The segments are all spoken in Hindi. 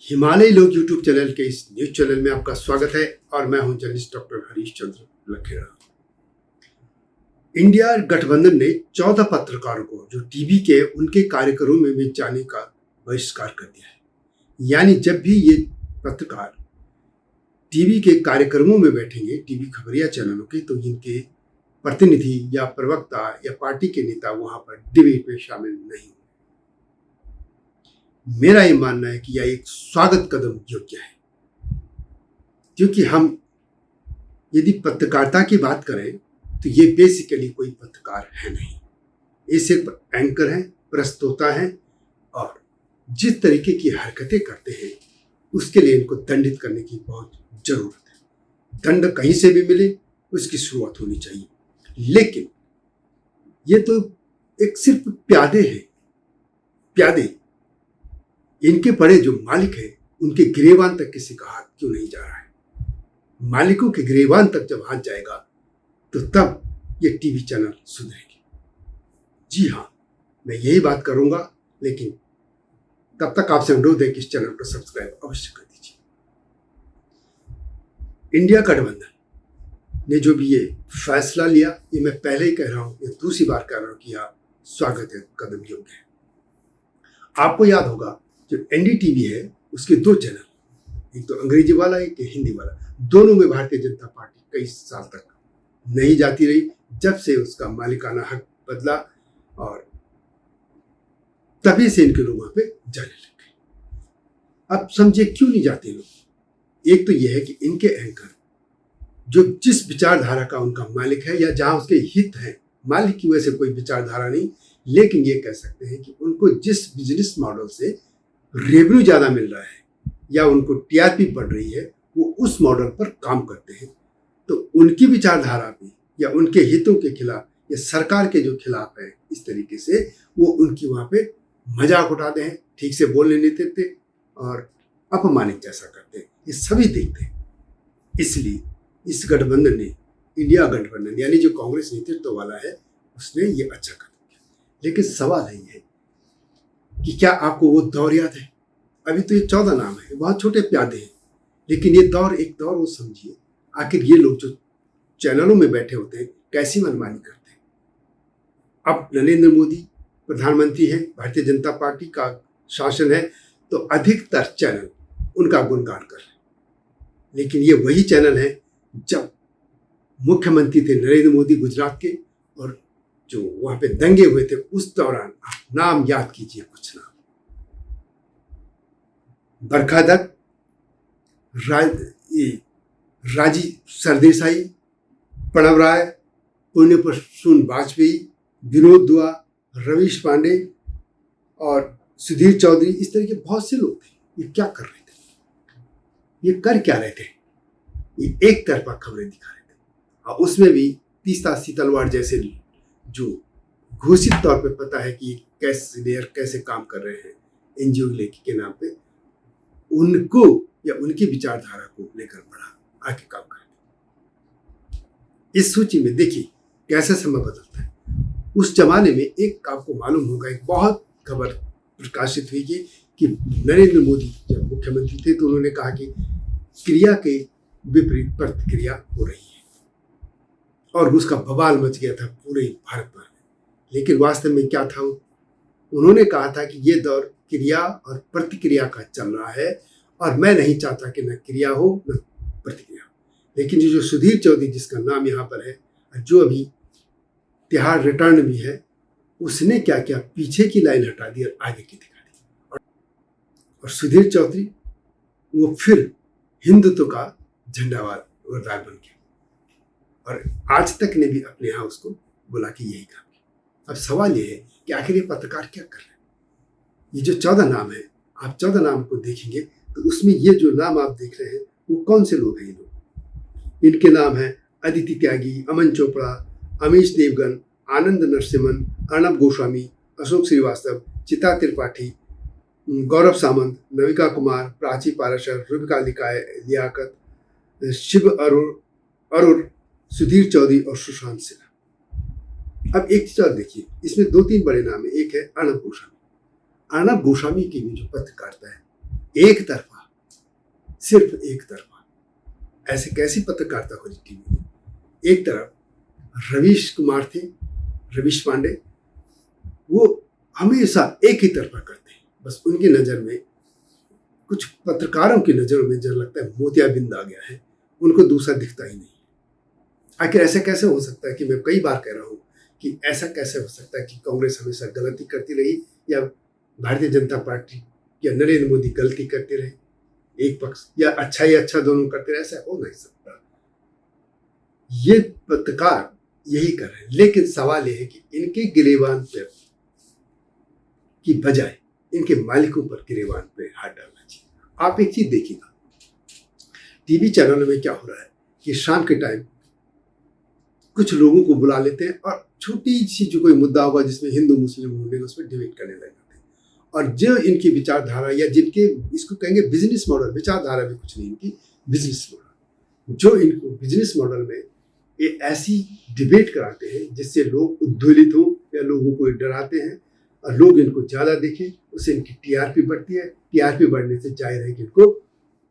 हिमालय लोग यूट्यूब चैनल के इस न्यूज चैनल में आपका स्वागत है और मैं हूं journalist doctor Harish Chandra Lakhera. India गठबंधन ने 14 पत्रकारों को जो टीवी के उनके कार्यक्रमों में जाने का बहिष्कार कर दिया है। यानी जब भी ये पत्रकार टीवी के कार्यक्रमों में बैठेंगे, टीवी खबरिया चैनलों के, तो इनके प्रतिनिधि या प्रवक्ता या पार्टी के नेता वहां पर डिबेट में शामिल नहीं। मेरा ये मानना है कि यह एक स्वागत कदम योग्य है, क्योंकि हम यदि पत्रकारिता की बात करें तो ये बेसिकली कोई पत्रकार है नहीं। ये सिर्फ एंकर हैं, प्रस्तोता हैं और जिस तरीके की हरकतें करते हैं उसके लिए इनको दंडित करने की बहुत जरूरत है। दंड कहीं से भी मिले उसकी शुरुआत होनी चाहिए, लेकिन ये तो एक सिर्फ प्यादे हैं। प्यादे इनके बड़े जो मालिक हैं उनके गिरेबान तक किसी का हाथ क्यों नहीं जा रहा है? मालिकों के गिरेबान तक जब हाथ जाएगा तो तब ये टीवी चैनल सुधरेगी। जी हाँ, मैं यही बात करूंगा, लेकिन तब तक आपसे अनुरोध है कि इस चैनल को सब्सक्राइब अवश्य कर दीजिए। इंडिया गठबंधन ने जो भी ये फैसला लिया, ये मैं पहले ही कह रहा हूं, ये दूसरी बार कह रहा हूं कि यह स्वागत है, कदम योग्य है। आपको याद होगा जो एनडीटीवी है उसके 2 चैनल, एक तो अंग्रेजी वाला एक हिंदी वाला, दोनों में भारतीय जनता पार्टी कई साल तक नहीं जाती रही, जब से उसका मालिकाना हक बदला और तभी से इनके लोग वहां पे जाने लग गए। अब समझे क्यों नहीं जाते लोग। एक तो यह है कि इनके एंकर जो जिस विचारधारा का उनका मालिक है या जहां उसके हित है, मालिक की वजह से कोई विचारधारा नहीं, लेकिन ये कह सकते हैं कि उनको जिस बिजनेस मॉडल से रेवेन्यू ज्यादा मिल रहा है या उनको टीआरपी बढ़ रही है, वो उस मॉडल पर काम करते हैं। तो उनकी विचारधारा भी या उनके हितों के खिलाफ या सरकार के जो खिलाफ है, इस तरीके से वो उनकी वहां पे मजाक उठाते हैं, ठीक से बोलने नहीं देते और अपमानित जैसा करते हैं। ये सभी देखते हैं। इसलिए इस गठबंधन ने, इंडिया गठबंधन यानी जो कांग्रेस नेतृत्व वाला है, उसने ये अच्छा कर दिया। लेकिन सवाल यही है कि क्या आपको वो दौर याद है? अभी तो ये 14 नाम है, बहुत छोटे प्यादे हैं, लेकिन ये दौर एक दौर वो समझिए। आखिर ये लोग जो चैनलों में बैठे होते हैं कैसी मनमानी करते हैं। अब नरेंद्र मोदी प्रधानमंत्री हैं, भारतीय जनता पार्टी का शासन है, तो अधिकतर चैनल उनका गुणगान कर रहे हैं। लेकिन ये वही चैनल है जब मुख्यमंत्री थे नरेंद्र मोदी गुजरात के, और जो वहां पे दंगे हुए थे उस दौरान, आप नाम याद कीजिए कुछ नाम, बरखा दत्त, राजी सरदेसाई, प्रणव राय, पुण्य प्रसून वाजपेयी, विनोद दुआ, रवीश पांडे और सुधीर चौधरी, इस तरह के बहुत से लोग थे। ये क्या कर रहे थे? ये कर क्या रहे थे? ये एक तरफा खबरें दिखा रहे थे, और उसमें भी तीस्ता सीतलवाड़ जैसे जो घोषित तौर पे पता है कि कैसे काम कर रहे हैं एनजीओ के नाम पे, उनको या उनकी विचारधारा को लेकर बढ़ा आगे काम करते। इस सूची में देखिए कैसे समय बदलता है। उस जमाने में एक आपको मालूम होगा, एक बहुत खबर प्रकाशित हुई कि नरेंद्र मोदी जब मुख्यमंत्री थे तो उन्होंने कहा कि क्रिया के विपरीत प्रतिक्रिया हो रही है, और उसका बवाल मच गया था पूरे भारत भर में। लेकिन वास्तव में क्या था? उन्होंने कहा था कि ये दौर क्रिया और प्रतिक्रिया का चल रहा है और मैं नहीं चाहता कि न क्रिया हो न प्रतिक्रिया। लेकिन जो सुधीर चौधरी, जिसका नाम यहाँ पर है, जो अभी तिहाड़ रिटर्न भी है, उसने क्या किया, पीछे की लाइन हटा दी और आगे की दिखा दी। और सुधीर चौधरी वो फिर हिंदुत्व का झंडावार बन गया और आज तक ने भी अपने यहाँ उसको बुला के यही काम किया। अब सवाल ये है कि आखिर ये पत्रकार क्या कर रहे हैं? ये जो 14 नाम है, आप 14 नाम को देखेंगे तो उसमें ये जो नाम आप देख रहे हैं वो कौन से लोग हैं? ये लोग, इनके नाम है अदिति त्यागी, अमन चोपड़ा, अमीश देवगन, आनंद नरसिम्हन, अर्णब गोस्वामी, अशोक श्रीवास्तव, चिता त्रिपाठी, गौरव सामंत, नविका कुमार, प्राची पाराशर, रूबिका लियाकत, शिव अरुण, सुधीर चौधरी और सुशांत सिन्हा। अब एक चीज और देखिए, इसमें 2-3 बड़े नाम है। एक है अर्णब गोस्वामी। अर्णब गोस्वामी की भी जो पत्रकारिता है एक तरफा, सिर्फ एक तरफा। ऐसे कैसी पत्रकारिता हो रही टीवी में? एक तरफ रवीश कुमार थे, रवीश पांडे, वो हमेशा एक ही तरफा करते हैं। बस उनकी नज़र में, कुछ पत्रकारों की नज़रों में जब लगता है मोतियाबिंद आ गया है, उनको दूसरा दिखता ही नहीं। आखिर ऐसा कैसे हो सकता है कि मैं कई बार कह रहा हूँ कि ऐसा कैसे हो सकता है कि कांग्रेस हमेशा गलती करती रही या भारतीय जनता पार्टी या नरेंद्र मोदी गलती करते रहे, एक पक्ष या अच्छा ही अच्छा दोनों करते रहे? ऐसा हो नहीं सकता। ये पत्रकार यही कर रहे हैं, लेकिन सवाल यह है कि इनके गिरेबान पर की बजाय इनके मालिकों पर गिरेबान पे हाथ डालना चाहिए। आप एक चीज देखिएगा, टीवी चैनलों में क्या हो रहा है कि शाम के टाइम कुछ लोगों को बुला लेते हैं और छोटी सी जो कोई मुद्दा होगा जिसमें हिंदू मुस्लिम होंगे उस पर डिबेट करने लग जाते हैं। और जो इनकी विचारधारा या जिनके, इसको कहेंगे बिजनेस मॉडल, विचारधारा भी कुछ नहीं, इनकी बिजनेस मॉडल, जो इनको बिजनेस मॉडल में ये ऐसी डिबेट कराते हैं जिससे लोग उद्वेलित हों या लोगों को डराते हैं और लोग इनको ज़्यादा देखें, उससे इनकी टीआरपी बढ़ती है। टीआरपी बढ़ने से जाहिर है कि इनको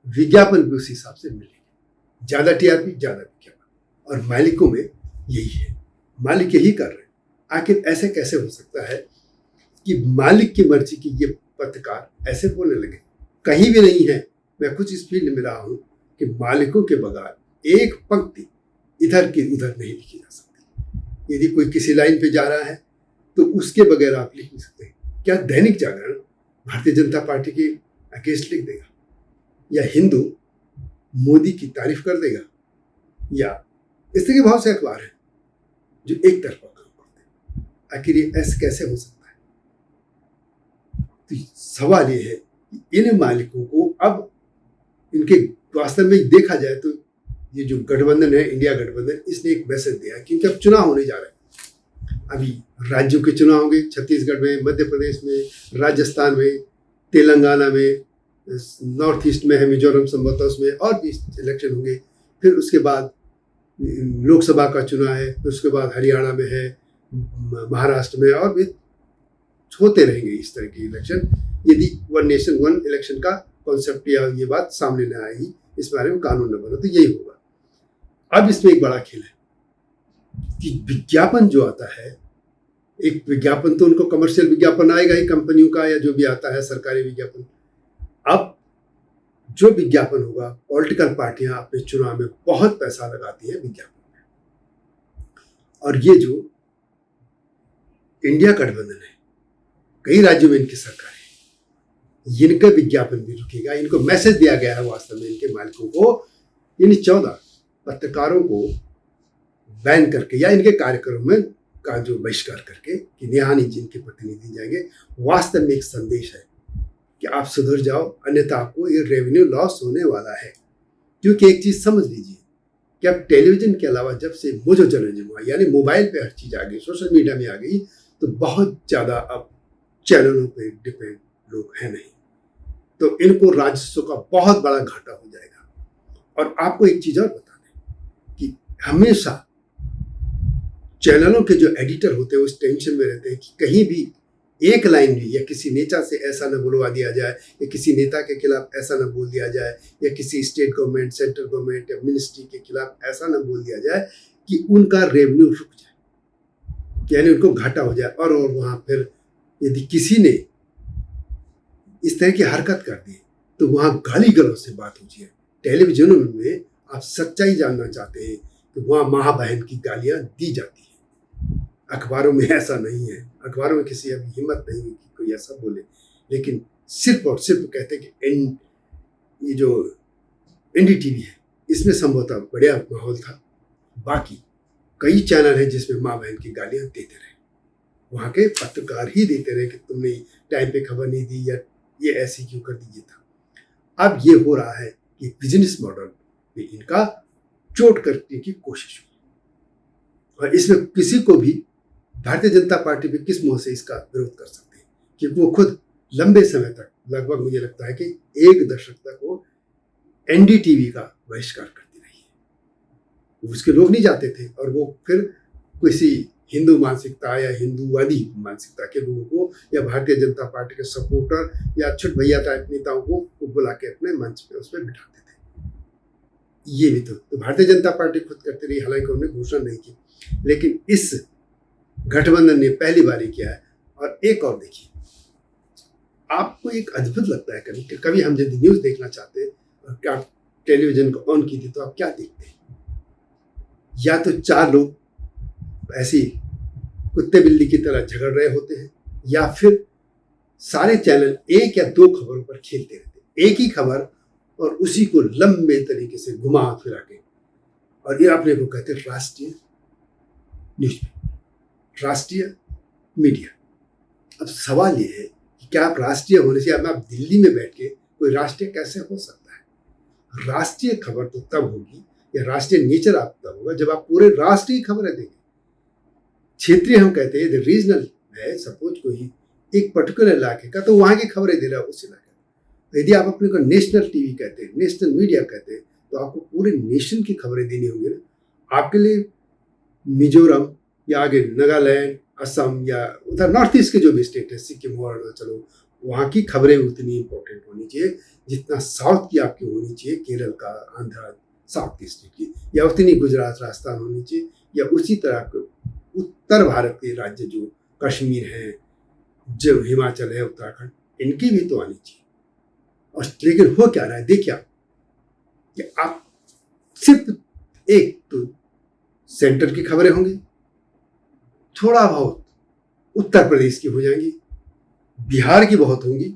विज्ञापन भी उस हिसाब से मिलेगा, ज़्यादा टीआरपी ज़्यादा विज्ञापन। और मालिकों में यही है, मालिक यही कर रहे हैं। आखिर ऐसे कैसे हो सकता है कि मालिक की मर्जी की ये पत्रकार ऐसे बोलने लगे? कहीं भी नहीं है, मैं कुछ इस फील्ड में रहा हूँ, कि मालिकों के बगैर एक पंक्ति इधर की उधर नहीं लिखी जा सकती। यदि कोई किसी लाइन पे जा रहा है तो उसके बगैर आप लिख नहीं सकते। क्या दैनिक जागरण भारतीय जनता पार्टी के अगेंस्ट लिख देगा, या हिंदू मोदी की तारीफ कर देगा, या इस तरह के बहुत से अखबार हैं जो एक तरफा काम करते हैं? आखिर ये ऐसे कैसे हो सकता है? तो सवाल ये है कि इन मालिकों को अब इनके वास्तव में देखा जाए तो ये जो गठबंधन है, इंडिया गठबंधन, इसने एक मैसेज दिया कि इनके अब चुनाव होने जा रहे हैं। अभी राज्यों के चुनाव होंगे, छत्तीसगढ़ में, मध्य प्रदेश में, राजस्थान में, तेलंगाना में, नॉर्थ ईस्ट में है, मिजोरम संभवतः, उसमें और भी इलेक्शन होंगे। फिर उसके बाद लोकसभा का चुनाव है, फिर उसके बाद हरियाणा में है, महाराष्ट्र में, और भी होते रहेंगे इस तरह के इलेक्शन। यदि वन नेशन वन इलेक्शन का कॉन्सेप्ट या ये बात सामने न आई, इस बारे में कानून न बना, तो यही होगा। अब इसमें एक बड़ा खेल है कि विज्ञापन जो आता है, एक विज्ञापन तो उनको कमर्शियल विज्ञापन आएगा ही, कंपनियों का या जो भी आता है सरकारी विज्ञापन। अब जो विज्ञापन होगा, पॉलिटिकल पार्टियां अपने चुनाव में बहुत पैसा लगाती है विज्ञापन में, और ये जो इंडिया गठबंधन है, कई राज्यों में इनकी सरकार है, इनका विज्ञापन भी रुकेगा। इनको मैसेज दिया गया है वास्तव में इनके मालिकों को, इन 14 पत्रकारों को बैन करके या इनके कार्यक्रम में का जो बहिष्कार करके कि यहाँ नहीं जिनके प्रतिनिधि जाएंगे। वास्तव में एक संदेश है कि आप सुधर जाओ, अन्यथा आपको ये रेवेन्यू लॉस होने वाला है। क्योंकि एक चीज समझ लीजिए कि अब टेलीविजन के अलावा जब से मोजो जर्नलिज्म हुआ, यानी मोबाइल पे हर चीज आ गई, सोशल मीडिया में आ गई, तो बहुत ज्यादा अब चैनलों पे डिपेंड लोग हैं नहीं, तो इनको राजस्व का बहुत बड़ा घाटा हो जाएगा। और आपको एक चीज और बता दें कि हमेशा चैनलों के जो एडिटर होते हैं उस टेंशन में रहते हैं कि कहीं भी एक लाइन भी या किसी नेता से ऐसा न बुलवा दिया जाए, या किसी नेता के खिलाफ ऐसा न बोल दिया जाए, या किसी स्टेट गवर्नमेंट, सेंट्रल गवर्नमेंट या मिनिस्ट्री के खिलाफ ऐसा न बोल दिया जाए कि उनका रेवेन्यू रुक जाए, यानी उनको घाटा हो जाए। और वहाँ फिर यदि किसी ने इस तरह की हरकत कर दी तो वहाँ गाली गलौज से बात होती है। टेलीविजन में आप सच्चाई जानना चाहते हैं तो वहाँ माँ बहन की गालियाँ दी जाती हैं। अखबारों में ऐसा नहीं है, अखबारों में किसी अभी हिम्मत नहीं हुई कि कोई ऐसा बोले, लेकिन सिर्फ और सिर्फ कहते हैं कि ये जो एनडीटीवी है इसमें संभवतः बढ़िया माहौल था। बाकी कई चैनल हैं जिसमें माँ बहन की गालियाँ देते रहे, वहाँ के पत्रकार ही देते रहे कि तुमने टाइम पे खबर नहीं दी या ये ऐसे क्यों कर दी। था अब ये हो रहा है कि बिजनेस मॉडल में इनका चोट करने की कोशिश हुई, और इसमें किसी को भी भारतीय जनता पार्टी भी किस मुंह से इसका विरोध कर सकते हैं, क्योंकि वो खुद लंबे समय तक, लगभग मुझे लगता है कि 1 दशक तक वो एनडीटीवी का बहिष्कार करती रही है। उसके लोग नहीं जाते थे और वो फिर किसी हिंदू मानसिकता या हिंदूवादी मानसिकता के लोगों को या भारतीय जनता पार्टी के सपोर्टर या छुट भैया टाइप नेताओं को वो बुला के अपने मंच पे उस पर बिठाते थे। ये भी तो भारतीय जनता पार्टी खुद करती रही, हालांकि उन्होंने घोषणा नहीं की, लेकिन इस गठबंधन ने पहली बार किया है। और एक और देखिए, आपको एक अद्भुत लगता है कभी कभी हम यदि न्यूज देखना चाहते हैं और क्या टेलीविजन को ऑन कीजिए तो आप क्या देखते हैं? या तो चार लोग ऐसी कुत्ते बिल्ली की तरह झगड़ रहे होते हैं, या फिर सारे चैनल एक या दो खबरों पर खेलते रहते हैं, एक ही खबर और उसी को लंबे तरीके से घुमा फिरा के, और ये अपने को कहते हैं राष्ट्रीय न्यूज, राष्ट्रीय मीडिया। अब सवाल ये है कि क्या आप राष्ट्रीय होने से, अब आप दिल्ली में बैठ के कोई राष्ट्रीय कैसे हो सकता है? राष्ट्रीय खबर तो तब होगी या राष्ट्रीय नेचर आप तब होगा जब आप पूरे राष्ट्र की खबरें देंगे। क्षेत्रीय हम कहते हैं रीजनल है, सपोज कोई एक पर्टिकुलर इलाके का, तो वहां की खबरें दे रहा है उस इलाके। यदि आप अपने को नेशनल टीवी कहते हैं, नेशनल मीडिया कहते हैं, तो आपको पूरे नेशन की खबरें देनी होंगी ना। आपके लिए मिजोरम या आगे नागालैंड, असम या उधर नॉर्थ ईस्ट के जो भी स्टेट है, सिक्किम हो अरुणाचल हो, वहाँ की खबरें उतनी इंपॉर्टेंट होनी चाहिए जितना साउथ की आपकी होनी चाहिए, केरल का, आंध्र, साउथ की स्टेट की, या उतनी गुजरात राजस्थान होनी चाहिए, या उसी तरह उत्तर भारत के राज्य जो कश्मीर है, जो हिमाचल है, उत्तराखंड, इनकी भी तो आनी चाहिए। और लेकिन हो क्या रहा है, देखिए आप कि आप सिर्फ एक तो सेंटर की खबरें होंगी, थोड़ा बहुत उत्तर प्रदेश की हो जाएंगी, बिहार की बहुत होंगी,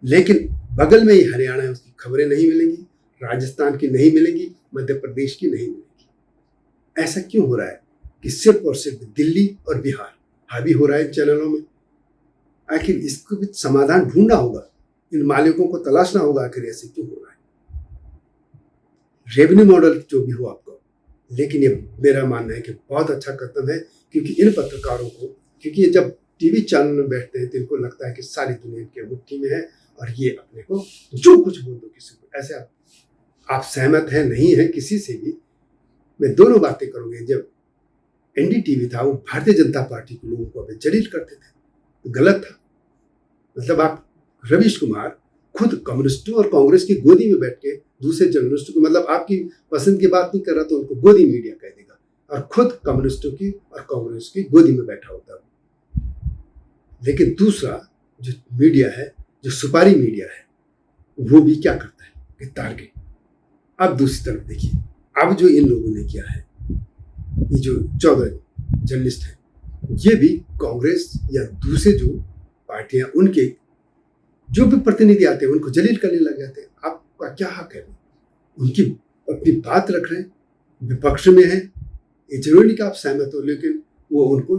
लेकिन बगल में ही हरियाणा है उसकी खबरें नहीं मिलेंगी, राजस्थान की नहीं मिलेंगी, मध्य प्रदेश की नहीं मिलेगी। ऐसा क्यों हो रहा है कि सिर्फ और सिर्फ दिल्ली और बिहार हावी हो रहा है चैनलों में? आखिर इसको भी समाधान ढूंढना होगा, इन मालिकों को तलाशना होगा आखिर ऐसे क्यों हो रहा है। रेवेन्यू मॉडल जो भी हो आपको, लेकिन ये मेरा मानना है कि बहुत अच्छा कदम है, क्योंकि इन पत्रकारों को, क्योंकि ये जब टीवी चैनल में बैठते हैं तो इनको लगता है कि सारी दुनिया इनके मुट्ठी में है और ये अपने को जो कुछ बोल दो किसी को। ऐसे आप सहमत हैं नहीं है किसी से भी, मैं दोनों बातें करूंगे। जब एनडीटीवी था वो भारतीय जनता पार्टी के लोगों को जलील करते थे, तो गलत था। मतलब आप रवीश कुमार खुद कम्युनिस्टों और कांग्रेस की गोदी में बैठ के दूसरे जर्नलिस्टों को, मतलब आपकी पसंद की बात नहीं कर रहा तो उनको गोदी मीडिया कह देगा, और खुद कम्युनिस्टों की और कांग्रेस की गोदी में बैठा होता है। लेकिन दूसरा जो मीडिया है, जो सुपारी मीडिया है, वो भी क्या करता है कि टारगेट। अब दूसरी तरफ देखिए, अब जो इन लोगों ने किया है, ये जो 14 जर्नलिस्ट हैं, ये भी कांग्रेस या दूसरे जो पार्टियां, उनके जो भी प्रतिनिधि आते हैं उनको जलील करने लग जाते हैं। आपका क्या हक है? उनकी अपनी बात रख रहे हैं, विपक्ष में है, ये जरूरी नहीं कि आप सहमत हो, लेकिन वो उनको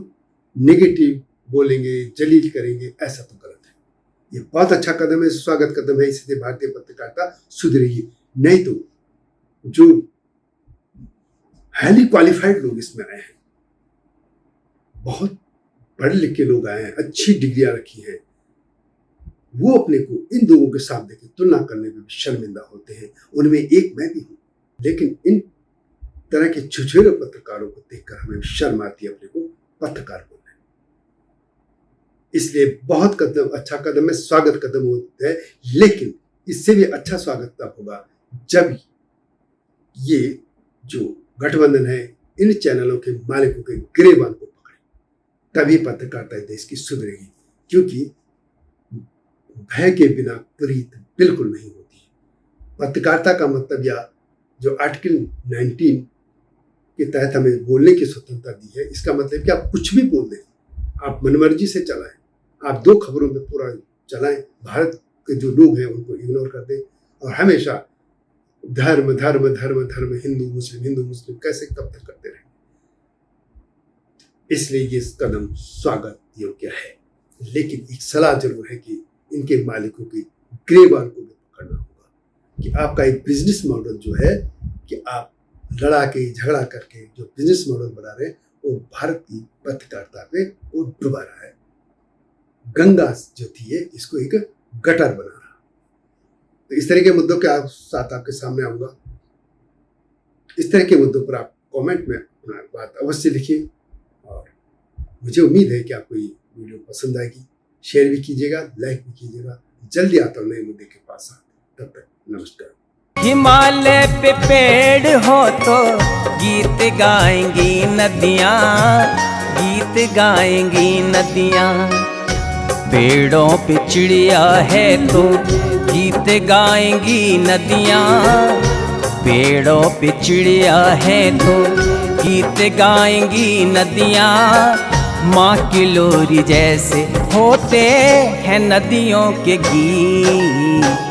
नेगेटिव बोलेंगे, जलील करेंगे, ऐसा तो गलत है। ये बहुत अच्छा कदम है, स्वागत कदम है, इससे भारतीय पत्रकारिता सुधरेगी। नहीं तो जो हाईली क्वालिफाइड लोग इसमें आए हैं, बहुत पढ़े लिखे लोग आए हैं, अच्छी डिग्रियां रखी हैं, वो अपने को इन लोगों के साथ देखे तुलना करने में भी शर्मिंदा होते हैं। उनमें एक मैं भी हूं, लेकिन इन तरह के छुछुरे पत्रकारों को देखकर हमें शर्म आती है अपने को पत्रकार बोलने। इसलिए बहुत कदम, अच्छा कदम है, स्वागत कदम होता है, लेकिन इससे भी अच्छा स्वागत तब होगा जब ये जो गठबंधन है इन चैनलों के मालिकों के गिरेबान को पकड़े, तभी पत्रकारिता देश की सुधरेगी। क्योंकि भय के बिना प्रीत बिल्कुल नहीं होती है। पत्रकारिता का मतलब, या जो आर्टिकल 19 के तहत हमें बोलने की स्वतंत्रता दी है, इसका मतलब कि आप कुछ भी बोल दें, आप मनमर्जी से चलाएं, आप दो खबरों में पूरा चलाएं, भारत के जो लोग हैं उनको इग्नोर कर दें, और हमेशा धर्म धर्म धर्म धर्म, हिंदू मुस्लिम कैसे कब तक करते रहे। इसलिए ये कदम स्वागत योग्य है, लेकिन एक सलाह जरूर है कि इनके मालिकों की गिरेबान को भी पकड़ना होगा कि आपका एक बिजनेस मॉडल जो है कि आप लड़ा के झगड़ा करके जो बिजनेस मॉडल बना रहे हैं, वो भारत की पत्रकारिता पे वो डुबा रहा है। गंगा जो थी है, इसको एक गटर बना रहा। तो इस तरह के मुद्दों के साथ आपके सामने आऊंगा। इस तरह के मुद्दों पर आप कमेंट में अपना बात अवश्य लिखिए, मुझे उम्मीद है कि आपको ये वीडियो पसंद आएगी। शेयर भी कीजिएगा, लाइक भी कीजिएगा। जल्दी आता हूँ नए मुद्दे के पास। तब तक नमस्कार। हिमालय पे पेड़ हो तो गीत गाएंगी नदियाँ, गीत गाएंगी नदियाँ। पेड़ों पे चिड़िया है तो गीत गाएंगी नदियाँ, पेड़ों पे चिड़िया है तो गीत गाएंगी नदियाँ। माँ की लोरी जैसे होते हैं नदियों के गीत।